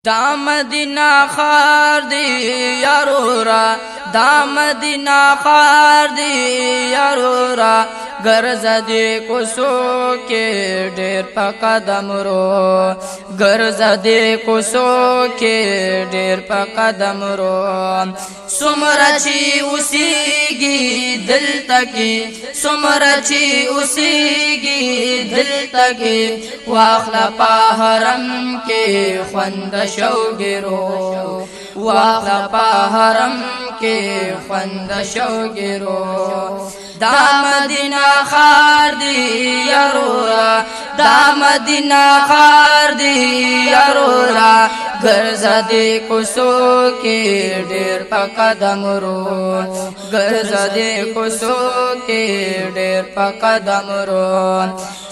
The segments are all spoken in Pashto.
دا مدینہ خار دی یارورا دا مدینہ خار دی یارورا گرز دی کوسو کې ډېر په قدم رو گرز دی کوسو کې ډېر په قدم رو سمرا چی اوسیږي دل تکي سمرا چی اوسیږي دل تکي واخلا په حرم کې خوند شوګرو واخلا په حرم کې خوند شوګرو دا مدینہ خار دی یارورا دا مدینہ خار دی یارورا گرز دی کوسو کې ډېر په قدم رو گرز دی کوسو کې ډېر په قدم رو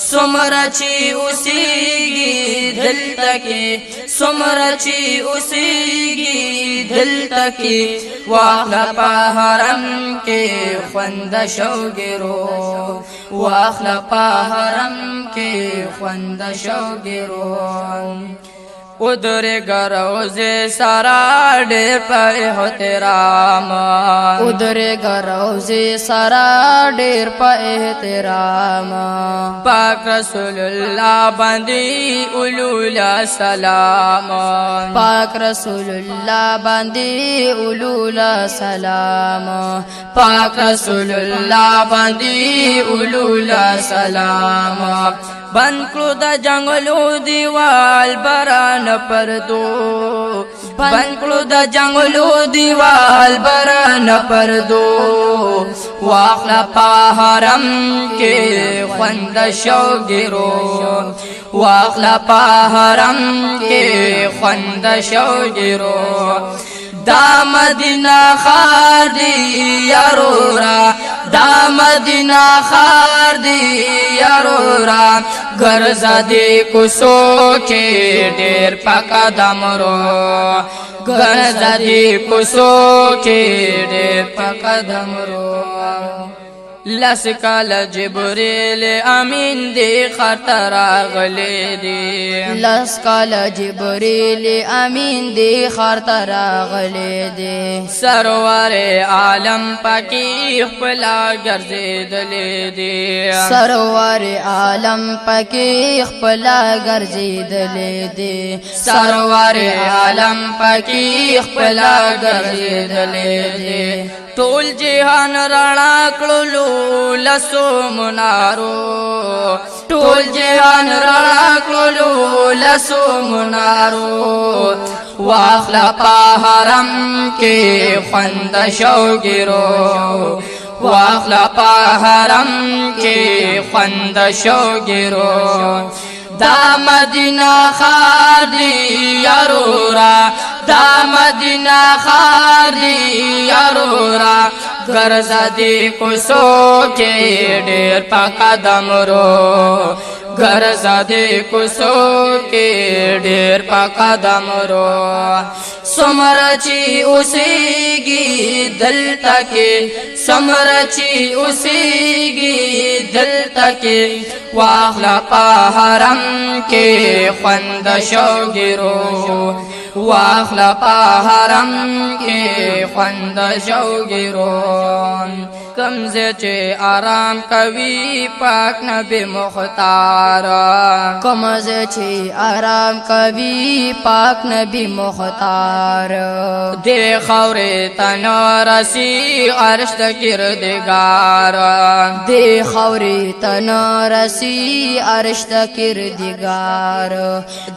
سمرا چی اوسیږي دل تکي سمرا چی اوسیږي دل تکي واخلا په حرم کې خوند شوګرو واخلا په حرم کې خوند شوګرو ادھر گروز سارا ڈیر پہ احترام ادھر گروز سارا ڈیر پہ احترام پاک رسول اللہ بندی اولولا سلام پاک رسول اللہ بندی اولولا سلام پاک رسول اللہ بندی اولولا سلام بند کړو د جنگلو دیوال بران پردو بند کړو د جنگلو دیوال بران پردو واخلا په حرم کې خوند شوګرو واخلا په حرم کې خوند شوګرو دا مدینہ خار دی یارورا دا مدینہ خار دی یارورا گرز دی کوسو کې ډېر په قدم رو گرز دی کوسو کې ډېر په قدم رو لس کال جبریل امین دی خطر راغلی دی لس کال جبریل امین دی خطر راغلی دی سرور عالم پاکی خپلا ګرځیدلی دی سرور عالم پاکی خپلا ګرځیدلی دی سرور عالم پاکی خپلا ګرځیدلی دی ټول جهان رڼا کړلو لسو منارو ټول جهان رڼا کړلو لسو منارو واخلا په حرم کې خوند شوګرو واخلا په حرم کې خوند شوګرو دا مدینہ خار دی یارورا دا مدینہ خار دی یارورا گرز دی کوسو کې ډېر په قدم رو گرز دی کوسو کې ډېر په قدم رو سمرا چی اوسیږي دل تکي سمرا چی اوسیږي دل تکي واخلا په حرم کې خوند شوګرو واخلا په حرم کې خوند شوګرو کمزه چې آرام کوي پاک نبی مختار کمزه چې آرام کوي پاک نبی مختار دې خورې تنارسي عرش د کردګار دې خورې تنارسي عرش د کردګار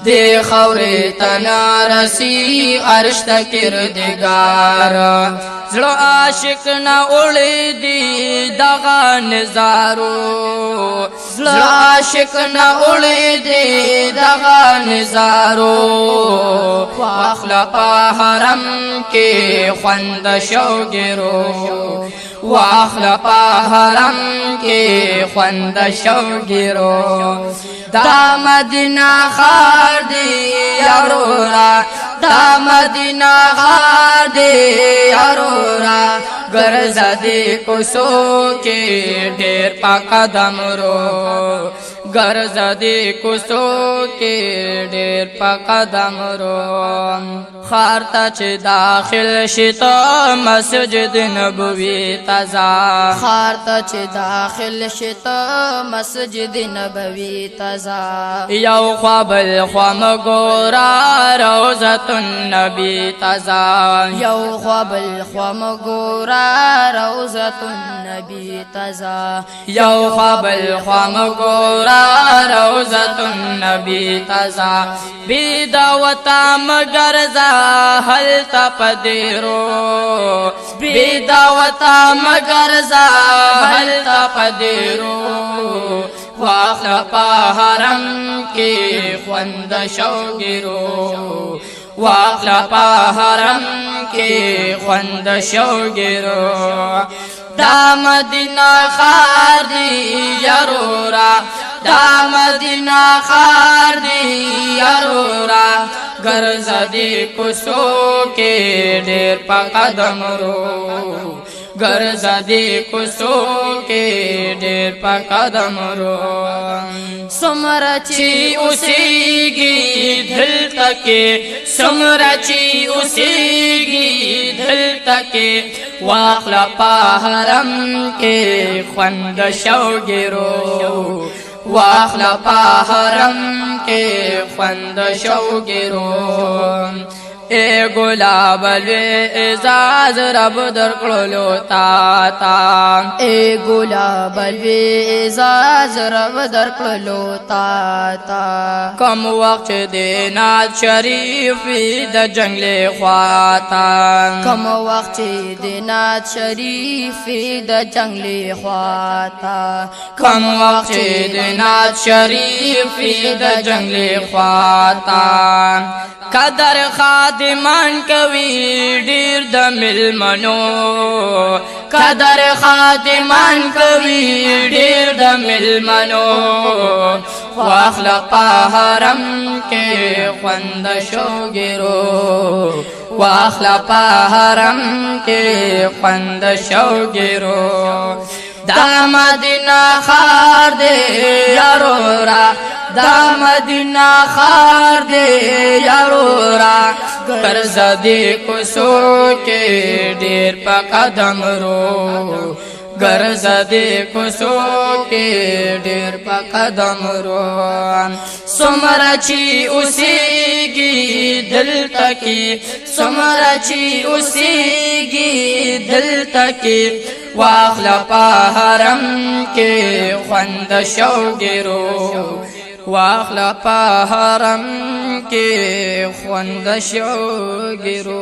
دې خورې تنارسي عرش د کردګار زړه عاشق نه اولې دی دغه نظارو زړه عاشق نه اولې دی دغه نظارو واخلا په حرم کې خوند شوګرو واخلا په حرم کې خوند شوګرو دا مدینہ خار دی یارورا دا مدینہ خار دی یارورا گرز دی کوسو کې ډېر په قدم رو ګرځدي کوڅو کې ډېر په قدم رو خار ته چې داخل شته مسجد نبوي تزا خار ته چې داخل شته مسجد نبوي تزا یو خوا بل خوا مګورا روضة النبي تزا یو خوا بل خوا مګورا روضة النبي تزا یو خوا بل خوا مګورا روضة النبي تزا بیداوتا مگرزا حل تپدیرو بیداوتا مگرزا حل تپدیرو واخلا پا حرم کی خوند شوگیرو واخلا پا حرم کی خوند شوگیرو دا مدینہ خار دی یرورا دا مدینہ خار دی یرورا ګرځدي کوڅو کې ډېر په قدم رو ګرځدي کوڅو کې ډېر په قدم رو سمره چې اوسېږي دلته کې سمره چې اوسېږي دلته کې واخله په حرم کې خوند شوګیرو واخلا پا حرم کے خوند شوگیرو اے گلاب اعزاز رب در کړلو تا تا اے گلاب اعزاز رب در کړلو تا تا کم وقت دی ناز شریف د جنگل خواتا کم وقت دی ناز شریف د جنگل خواتا کم وقت دی ناز شریف د جنگل خواتا قدر خادمان کوي ډیر د ملمنو قدر خادمان کوي ډیر د ملمنو واخلا په حرم کې خوند شوګیرو واخلا په حرم کې خوند شوګیرو دا مدینہ خار دے یارورا دا مدینہ خار دے یارورا ګرځدي کوڅو کې ډېر په قدم رو ګرځدي کوڅو کې ډېر په قدم رو سمره چې اوسېږي دلته کې سمره چې اوسېږي دلته کې واخلا پا حرم کې خوند شوګیرو واخلا پا حرم کې خوند شوګیرو